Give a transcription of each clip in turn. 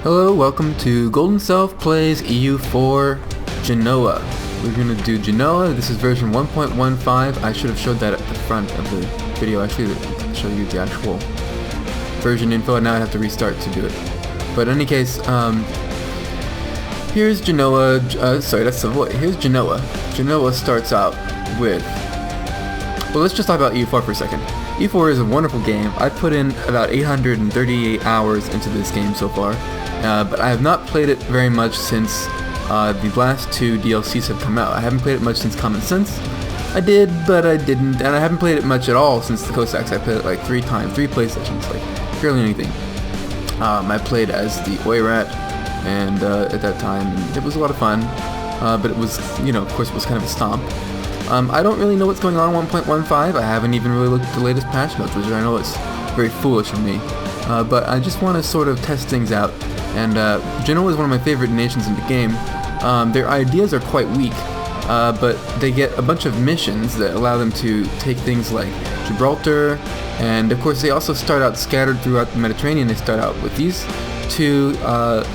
Hello, welcome to Golden Self Plays EU4 Genoa. We're going to do Genoa. This is version 1.15. I should have showed that at the front of the video, actually, to show you the actual version info, and now I have to restart to do it. But in any case, here's Genoa. Here's Genoa. Genoa starts out with... Well, let's just talk about EU4 for a second. EU4 is a wonderful game. I put in about 838 hours into this game so far. But I have not played it very much since the last two DLCs have come out. I haven't played it much since Common Sense. I did, but I didn't, and I haven't played it much at all since the Cossacks. I played it like 3 PlayStations, like barely anything. I played as the Oirat, and at that time, it was a lot of fun, but it was, of course, it was kind of a stomp. I don't really know what's going on 1.15. I haven't even really looked at the latest patch notes, which I know is very foolish of me. But I just want to sort of test things out. And Genoa is one of my favorite nations in the game. Their ideas are quite weak, but they get a bunch of missions that allow them to take things like Gibraltar, and of course they also start out scattered throughout the Mediterranean. They start out with these two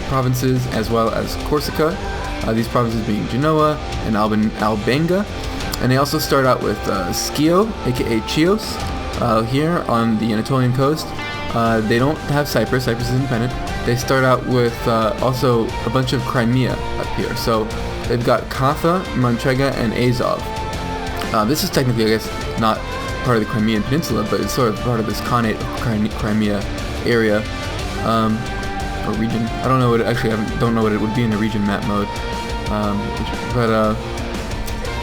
provinces as well as Corsica, these provinces being Genoa and Albenga, and they also start out with Schio, aka Chios, here on the Anatolian coast. They don't have Cyprus. Cyprus is independent. They start out with also a bunch of Crimea up here. So they've got Kaffa, Manchega, and Azov. This is technically, I guess, not part of the Crimean Peninsula, but it's sort of part of this Khanate of Crimea area or region. I don't know what don't know what it would be in the region map mode.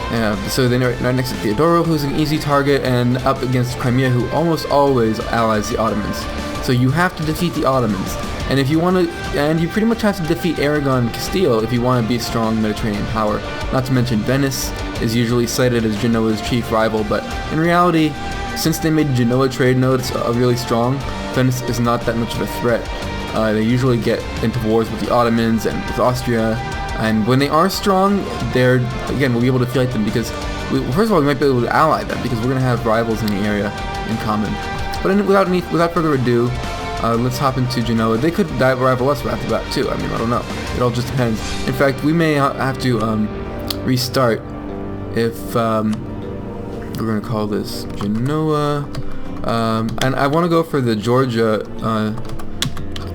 Yeah, so they're right next to Theodoro, who's an easy target, and up against Crimea, who almost always allies the Ottomans. So you have to defeat the Ottomans, and if you want to, and you pretty much have to defeat Aragon and Castile if you want to be a strong Mediterranean power. Not to mention Venice is usually cited as Genoa's chief rival, but in reality, since they made Genoa trade nodes really strong, Venice is not that much of a threat. They usually get into wars with the Ottomans and with Austria. And when they are strong, we'll be able to fight them because, first of all, we might be able to ally them because we're going to have rivals in the area in common. But without further ado, let's hop into Genoa. They could rival us right after that too. I mean, I don't know. It all just depends. In fact, we may have to restart if we're going to call this Genoa. And I want to go for the Georgia,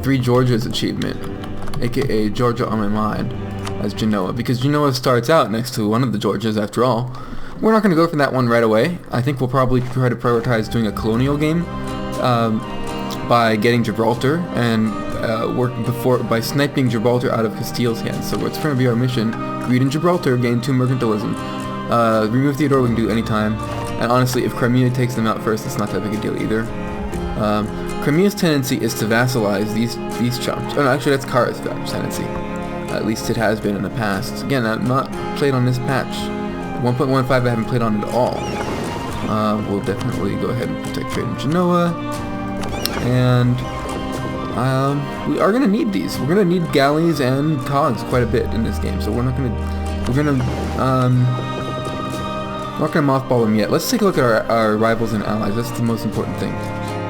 3 Georgias achievement, aka Georgia on my mind, as Genoa, because Genoa starts out next to one of the Georgias after all. By not going to go for that one right away. I think we'll probably try to prioritize doing a colonial game by getting Gibraltar and by sniping Gibraltar out of Castile's hands. So it's going to be our mission: greed in Gibraltar, gain 2 mercantilism, remove Theodore. We can do anytime. And honestly, if Crimea takes them out first, it's not that big a deal either. Crimea's tendency is to vassalize these chumps. Oh no, actually that's Kara's tendency. At least it has been in the past. Again, I've not played on this patch. 1.15 I haven't played on at all. We'll definitely go ahead and protect trade in Genoa. And we are going to need these. We're going to need galleys and cogs quite a bit in this game. So we're not going to mothball them yet. Let's take a look at our rivals and allies. That's the most important thing.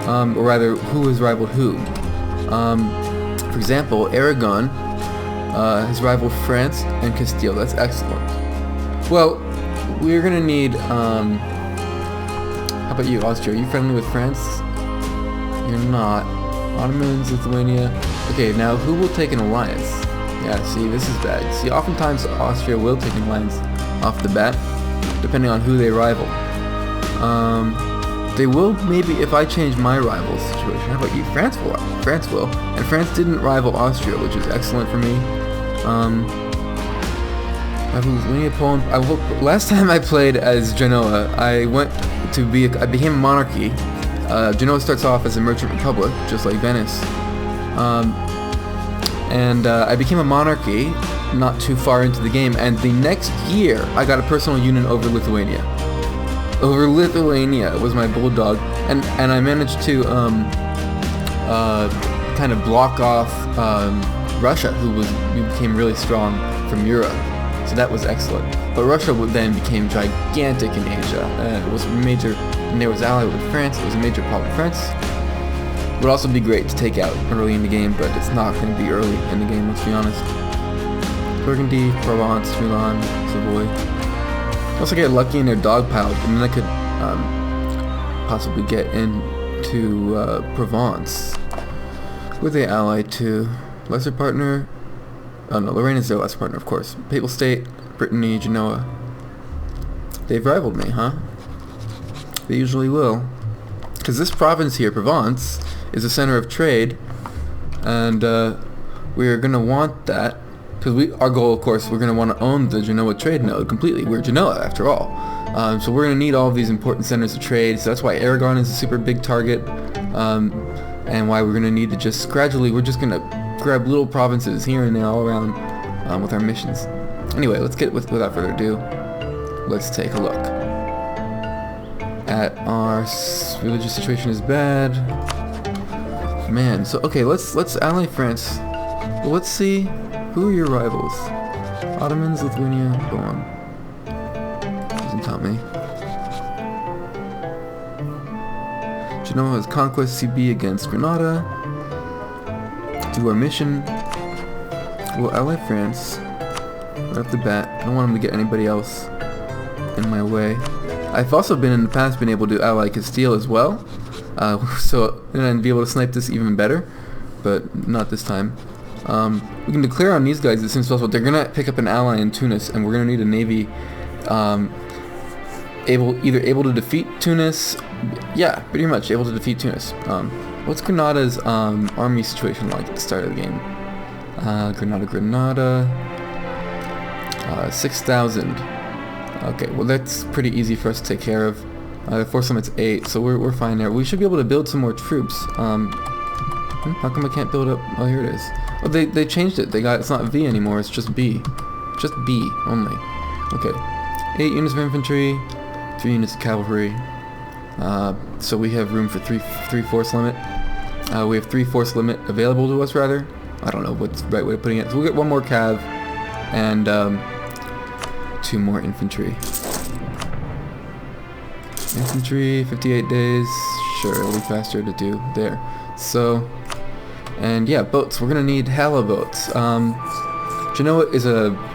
Or rather, who has rivaled who. For example, Aragon has rivaled France and Castile. That's excellent. Well, we're gonna need, how about you, Austria? Are you friendly with France? You're not. Ottomans, Lithuania. Okay, now who will take an alliance? Yeah, see, this is bad. See, oftentimes Austria will take an alliance off the bat, depending on who they rival. They will maybe if I change my rival situation. How about you? France will. France will. And France didn't rival Austria, which is excellent for me. Poland. Last time I played as Genoa, I became a monarchy. Genoa starts off as a merchant republic, just like Venice. I became a monarchy not too far into the game, and the next year I got a personal union over Lithuania. Lithuania was my bulldog, and I managed to kind of block off Russia, who became really strong from Europe. So that was excellent. But Russia then became gigantic in Asia, and it was major. And there was allied with France. It was a major problem. France Would also be great to take out early in the game, but it's not going to be early in the game, let's be honest. Burgundy, Provence, Milan, Savoy. Also get lucky in their dog pile, and then I could possibly get into Provence. Who are they allied to? Lesser partner? Oh no, Lorraine is their lesser partner, of course. Papal State, Brittany, Genoa. They've rivaled me, huh? They usually will. Because this province here, Provence, is a center of trade, and we're going to want that. Because our goal, of course, we're going to want to own the Genoa trade node completely. We're Genoa, after all. So we're going to need all of these important centers of trade. So that's why Aragon is a super big target, and why we're going to need to just gradually, we're just going to grab little provinces here and there all around with our missions. Anyway, let's get without further ado, let's take a look at our religious situation is bad. Man, so okay, let's ally France. Well, let's see. Who are your rivals? Ottomans, Lithuania, go on. Doesn't tell me. Genoa has conquest CB against Granada. Do our mission. We'll ally France. Right off the bat. I don't want him to get anybody else in my way. I've also in the past been able to ally Castile as well. And be able to snipe this even better. But not this time. We can declare on these guys as soon as possible. They're gonna pick up an ally in Tunis, and we're gonna need a navy able to defeat Tunis. Yeah, pretty much able to defeat Tunis. What's Granada's army situation like at the start of the game? Granada, 6,000. Okay, well that's pretty easy for us to take care of. Force limit's 8, so we're fine there. We should be able to build some more troops. How come I can't build up? Oh, here it is. Oh, they changed it. It's not V anymore. It's just B. Just B only. Okay. 8 units of infantry, 3 units of cavalry. So we have room for 3 force limit. We have 3 force limit available to us, rather. I don't know what's the right way of putting it. So we'll get 1 more cav and 2 more infantry. Infantry, 58 days. Sure, it'll be faster to do there. So. And yeah, boats. We're gonna need hella boats. Genoa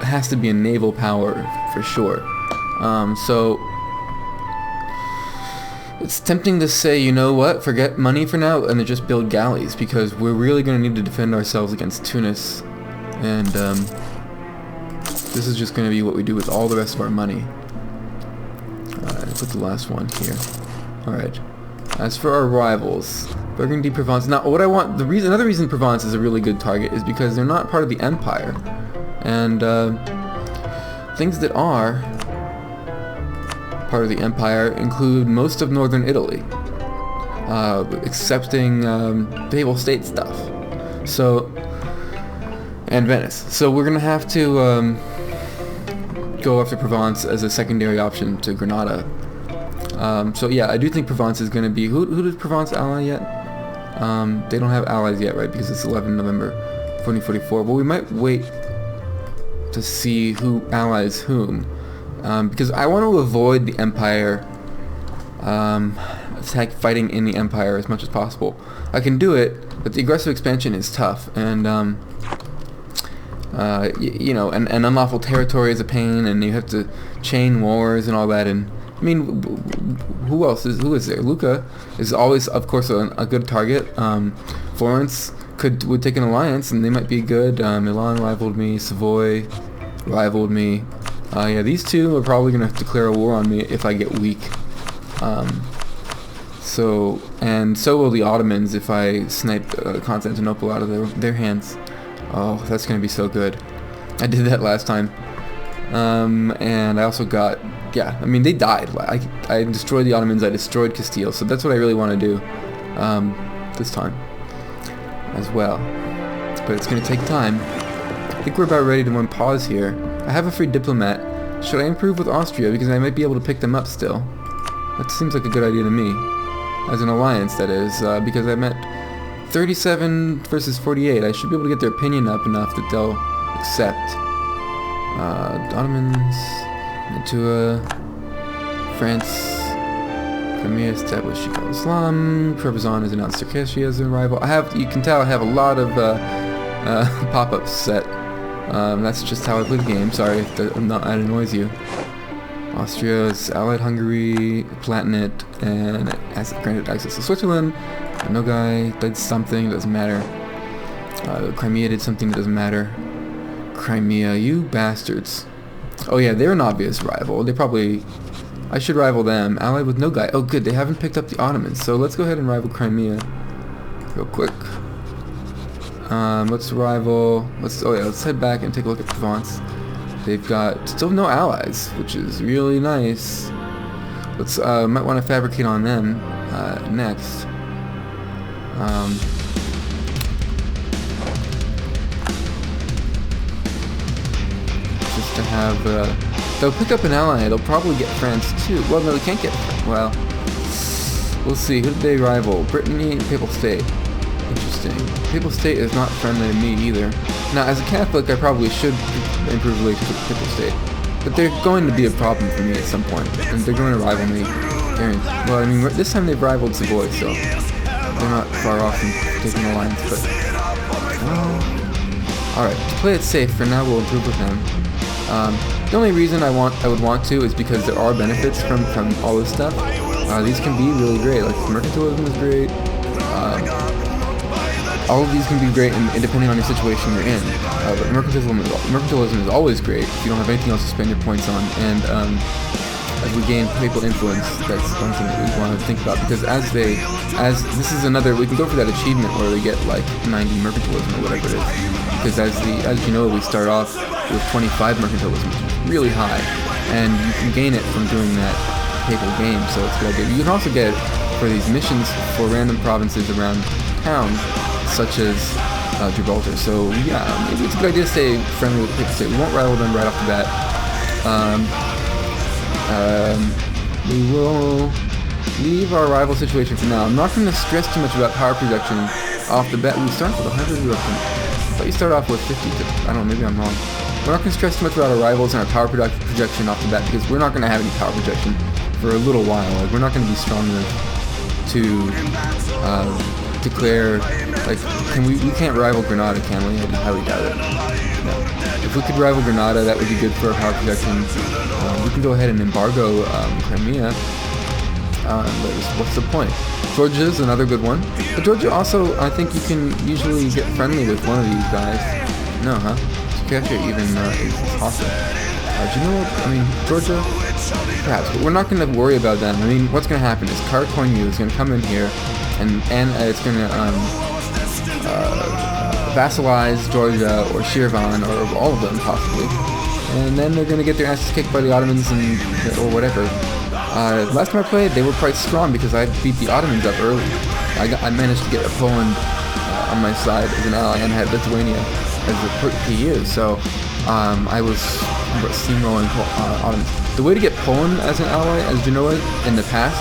has to be a naval power for sure. So it's tempting to say, you know what, forget money for now and then just build galleys, because we're really gonna need to defend ourselves against Tunis, and this is just gonna be what we do with all the rest of our money. Put the last one here. All right. As for our rivals, Burgundy, Provence. Now, what I want, another reason Provence is a really good target is because they're not part of the Empire, and things that are part of the Empire include most of northern Italy, excepting Papal State stuff. So, and Venice. So we're gonna have to go after Provence as a secondary option to Granada. So yeah, I do think Provence is going to be... Who did Provence ally yet? They don't have allies yet, right? Because it's 11 November 2044. Well, we might wait to see who allies whom. Because I want to avoid the Empire fighting in the Empire as much as possible. I can do it, but the aggressive expansion is tough. And, you know, and unlawful territory is a pain, and you have to chain wars and all that, and... I mean, who is there? Lucca is always, of course, a good target. Florence would take an alliance, and they might be good. Milan rivaled me. Savoy rivaled me. Yeah, these two are probably going to declare a war on me if I get weak. So will the Ottomans if I snipe Constantinople out of their hands. Oh, that's going to be so good. I did that last time. And I also got... Yeah, I mean, they died. I destroyed the Ottomans, I destroyed Castile, so that's what I really want to do this time as well. But it's going to take time. I think we're about ready to pause here. I have a free diplomat. Should I improve with Austria? Because I might be able to pick them up still. That seems like a good idea to me. As an alliance, that is, because I'm at 37 versus 48. I should be able to get their opinion up enough that they'll accept. Ottomans... Mantua, France, Crimea established Sheikh al-Islam. Trebizond has announced Circassia as a rival. You can tell I have a lot of pop-ups set. That's just how I play the game. Sorry if that annoys you. Austria is allied Hungary, Palatinate, and has granted access to Switzerland. Nogai did something, doesn't matter. Crimea did something that doesn't matter. Crimea, you bastards. Oh yeah, they're an obvious rival. I should rival them. Allied with Nogai. Oh good, they haven't picked up the Ottomans. So let's go ahead and rival Crimea real quick. Let's head back and take a look at Provence. They've got still no allies, which is really nice. Let's might want to fabricate on them next. Just to have they'll pick up an ally. They'll probably get France too. Well, no, they can't get. Well, we'll see. Who did they rival? Brittany and Papal State. Interesting. Papal State is not friendly to me either. Now, as a Catholic, I probably should improve relations with Papal State, but they're going to be a problem for me at some point, and they're going to rival me. Well, I mean, this time they've rivaled Savoy, so they're not far off from taking alliance. But all right, to play it safe for now, we'll improve with them. The only reason I would want to is because there are benefits from all this stuff. These can be really great. Like mercantilism is great. All of these can be great, and depending on your situation you're in. But mercantilism is always great if you don't have anything else to spend your points on. And as we gain papal influence, that's something that we want to think about, because this is another, we can go for that achievement where we get like 90 mercantilism or whatever it is. Because as you know, we start off with 25 mercantilism, which is really high, and you can gain it from doing that papal game, so it's a good idea. You can also get it for these missions for random provinces around town, such as Gibraltar. So yeah, maybe it's a good idea to stay friendly with the Papal State. We won't rival them right off the bat. We will leave our rival situation for now. I'm not going to stress too much about power production off the bat. We start with 100 but you start off with 50. I don't know, maybe I'm wrong. We're not going to stress too much about our rivals and our power projection off the bat, because we're not going to have any power projection for a little while. Like, we're not going to be strong enough to declare, like, we can't rival Granada, can we? I highly doubt it. No. If we could rival Granada, that would be good for our power projection. We can go ahead and embargo Crimea. But what's the point? Georgia's another good one. But Georgia also, I think you can usually get friendly with one of these guys. No, huh? Circassia even is awesome. Genoa, I mean, Georgia, perhaps, but we're not going to worry about them. I mean, what's going to happen is Karakoynu is going to come in here, and it's going to vassalize Georgia or Shirvan, or all of them possibly, and then they're going to get their asses kicked by the Ottomans or whatever. Last time I played, they were quite strong because I beat the Ottomans up early. I managed to get Poland on my side as an ally, and had Lithuania as a PU, so I was steamrolling Ottomans. The way to get Poland as an ally, as Genoa in the past,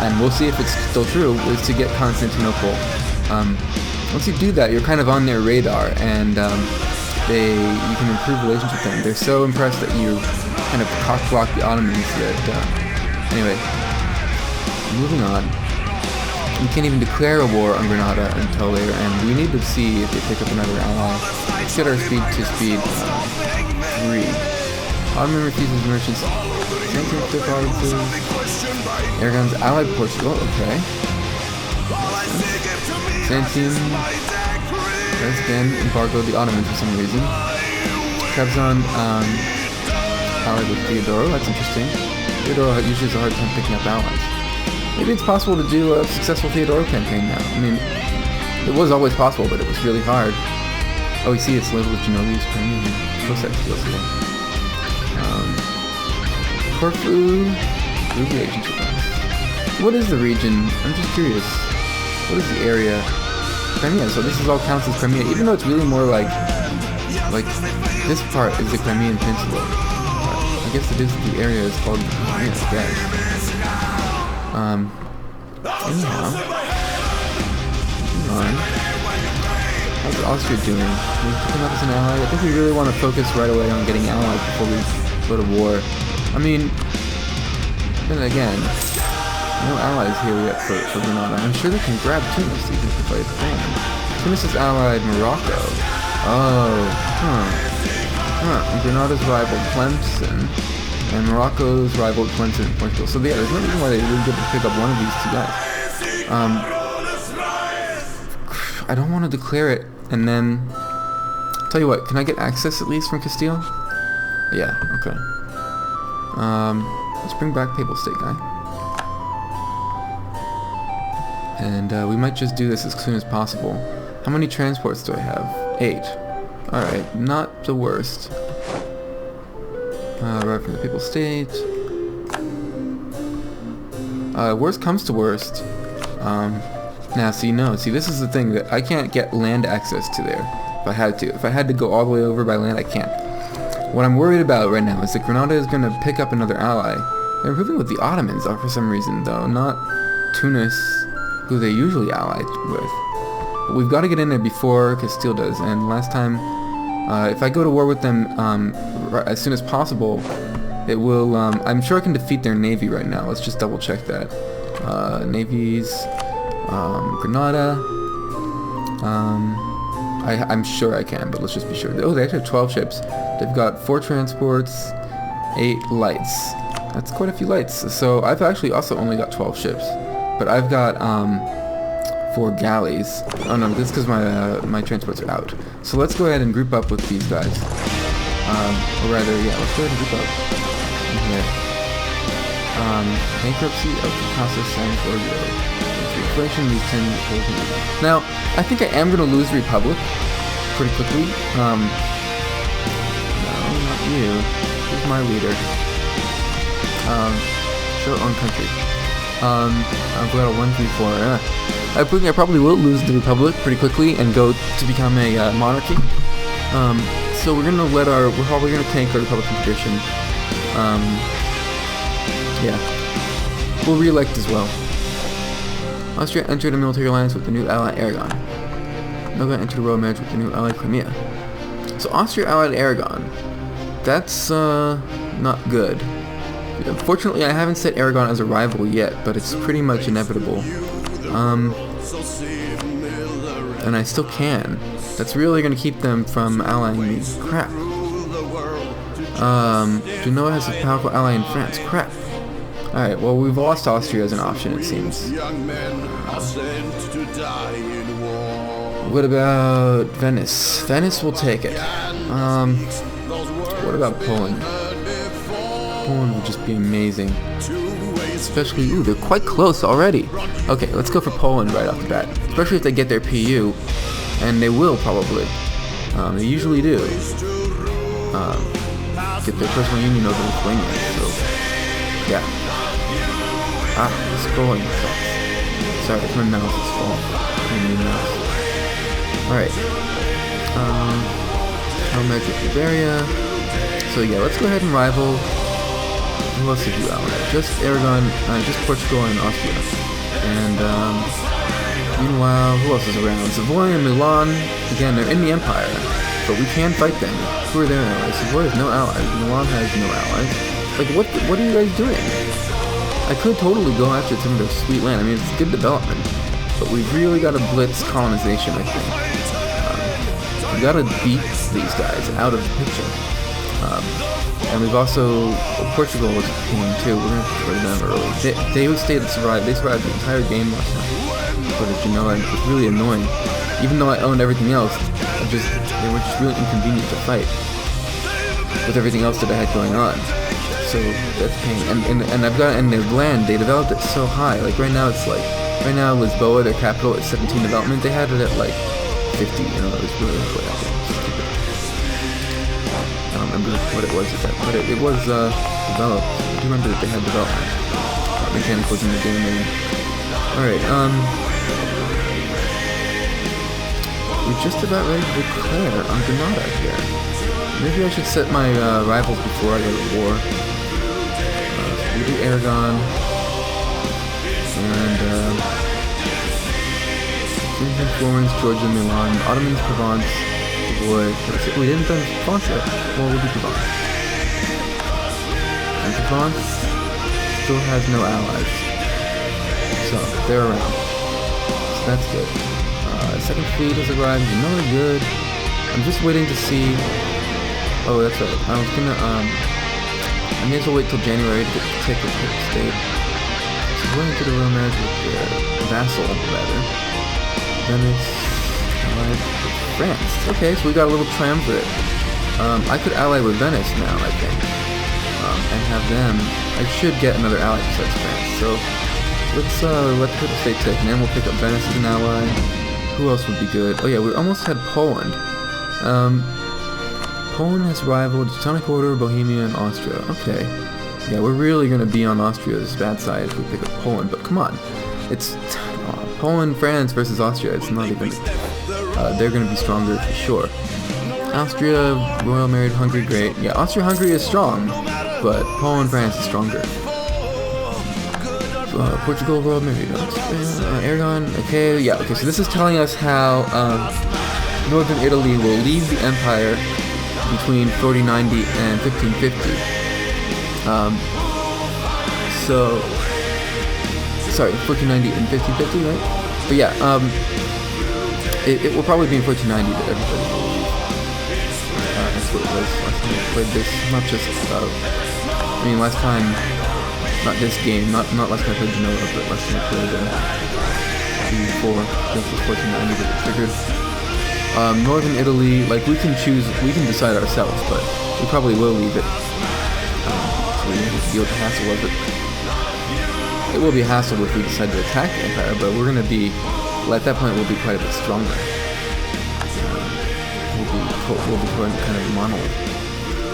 and we'll see if it's still true, is to get Constantinople. Once you do that, you're kind of on their radar, and you can improve relations with them. They're so impressed that you kind of cock-block the Ottomans that... Anyway, moving on. We can't even declare a war on Granada until later, and we need to see if they pick up another ally. Let's get our speed to speed 3. Ottoman refuses merchants. Sanctions provinces. Air guns allied Portugal. Okay. Byzantium has again embargoed the Ottomans for some reason. Trebizond allied with Theodoro. That's interesting. Theodoro usually has a hard time picking up allies. Maybe it's possible to do a successful Theodoro campaign now. I mean, it was always possible, but it was really hard. Oh, we see it's labeled with Genoese, Ukrainian, Cossacks, Corfu, Ruby agents with us. What is the region? I'm just curious. What is the area? Crimea, so this is all counts as Crimea, even though it's really more like this part is the Crimean Peninsula. I guess it is, the area is called Crimea, I guess. Anyhow. How's Austria doing? We're picking up as an ally. I think we really want to focus right away on getting allies before we go to war. I mean, then again, No allies here yet for Granada. I'm sure they can grab Tunis even if I plan. Tunis is allied Morocco. Oh, Granada's rival Tlemcen, and Morocco's rival Tlemcen and Portugal. So yeah, there's no reason why they wouldn't be able to pick up one of these two guys. I don't want to declare it, and then... Tell you what, can I get access at least from Castile? Yeah, okay. Let's bring back Papal State guy. And we might just do this as soon as possible. How many transports do I have? 8. Alright, not the worst. Right from the Papal State. Worst comes to worst. Now, see, this is the thing, that I can't get land access to there if I had to. If I had to go all the way over by land, I can't. What I'm worried about right now is that Granada is going to pick up another ally. They're improving with the Ottomans, for some reason, though, not Tunis, who they usually allied with. But we've got to get in there before Castile does, and last time, if I go to war with them as soon as possible, it will, I'm sure I can defeat their navy right now. Let's just double check that. Navies, Granada, I'm sure I can, but let's just be sure. Oh, they actually have 12 ships. They've got 4 transports, 8 lights. That's quite a few lights. So I've actually also only got 12 ships, but I've got 4 galleys. Oh no, this is because my transports are out. So let's go ahead and group up with these guys. Or rather, yeah, let's go ahead and group up in here. Bankruptcy of Casa San Giorgio. Inflation, these 10. Now, I think I am going to lose the Republic pretty quickly. No, not you. Who's my leader? Show own country. I've got a 1, 3, 4. I think I probably will lose the Republic pretty quickly and go to become a monarchy. So we're gonna we're probably gonna tank our Republican tradition. Yeah, we'll re-elect as well. Austria entered a military alliance with the new ally Aragon. Noga entered a royal marriage with the new ally Crimea. So Austria allied Aragon. That's not good. Unfortunately, I haven't set Aragon as a rival yet, but it's pretty much inevitable. And I still can. That's really going to keep them from allying me. Crap. Genoa has a powerful ally in France. Crap. Alright, well, we've lost Austria as an option, it seems. What about Venice? Venice will take it. What about Poland? Poland would just be amazing. Especially, ooh, they're quite close already. Okay, let's go for Poland right off the bat. Especially if they get their PU. And they will, probably. They usually do. Get their personal union over Lithuania, so... Yeah. This scrolling sucks. Sorry, it's my mouse is full. Alright. I'll measure Bavaria. So yeah, let's go ahead and rival. Who else did you ally? Just Aragon, just Portugal and Austria. And meanwhile, who else is around? Savoy and Milan. Again, they're in the Empire, but we can fight them. Who are their allies? Savoy has no allies. Milan has no allies. Like, what are you guys doing? I could totally go after some of their sweet land. I mean, it's good development, but we've really got to blitz colonization, I think. We got to beat these guys out of the picture. And we've also, Portugal was a pain too. We're going to destroy them early. They stayed and survived. They survived the entire game last time. But as you know, it was really annoying. Even though I owned everything else, they were just really inconvenient to fight with everything else that I had going on. So that's pain. And I've got, and their land, they developed it so high. Like right now, Lisboa, their capital, is 17 development. They had it at like 50. You know, it was really way out there. I don't remember what it was at that, but it was developed. I do remember that they had development. Mechanic was in the game. Alright, we're just about ready to declare on Granada here. Maybe I should set my rivals before I go to war. We do Aragon. And, Florence, Georgia, Milan, Ottomans, Provence, Boy, we didn't done Provence yet. Well, we'll do Provence. And Provence still has no allies. So they're around. So that's good. Second fleet has arrived. Another good. I'm just waiting to see. Oh, that's right. I was gonna I may as well wait till January to take the state. So going to the Royal marriage with the vassal, rather. Venice allied with France. Okay, so we got a little triumvirate. I could ally with Venice now, I think, and have them. I should get another ally besides France. So let's let the people state take, and then we'll pick up Venice as an ally. Who else would be good? Oh yeah, we almost had Poland. Poland has rivaled Teutonic Order, Bohemia, and Austria. Okay. Yeah, we're really going to be on Austria's bad side if we pick up Poland, but come on. It's Poland, France versus Austria. It's not even... they're going to be stronger for sure. Austria, Royal married Hungary, great. Yeah, Austria-Hungary is strong, but Poland, France is stronger. Portugal, Royal married Aragon, okay, yeah, okay, so this is telling us how Northern Italy will leave the empire between 1490 and 1550. Sorry, 1490 and 1550, right? But yeah, it will probably be in 1490 that everybody will leave. That's what it was last time we played this. Not just, I mean, last time, not this game, not last time I played Genoa, but last time I played before, I think it was 1490 that it triggered. Northern Italy, like we can decide ourselves, but we probably will leave it. So we don't have to deal with the hassle of it. It will be a hassle if we decide to attack the Empire, but we're going to be, well, at that point we'll be quite a bit stronger. We'll be kind of a monolith.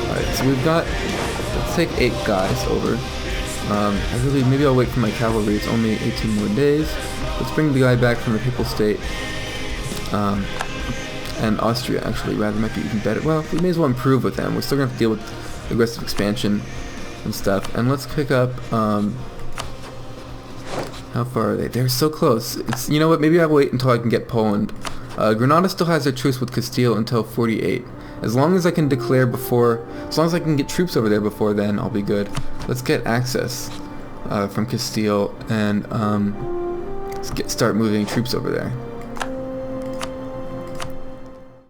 Alright, so we've got, let's take 8 guys over. Maybe I'll wait for my cavalry, it's only 18 more days. Let's bring the guy back from the Papal State. And Austria, actually, rather, might be even better. Well, we may as well improve with them. We're still going to have to deal with aggressive expansion and stuff. And let's pick up, how far are they? They're so close. It's, you know what, maybe I'll wait until I can get Poland. Granada still has their truce with Castile until 48. As long as I can declare before, as long as I can get troops over there before then, I'll be good. Let's get access from Castile and start moving troops over there.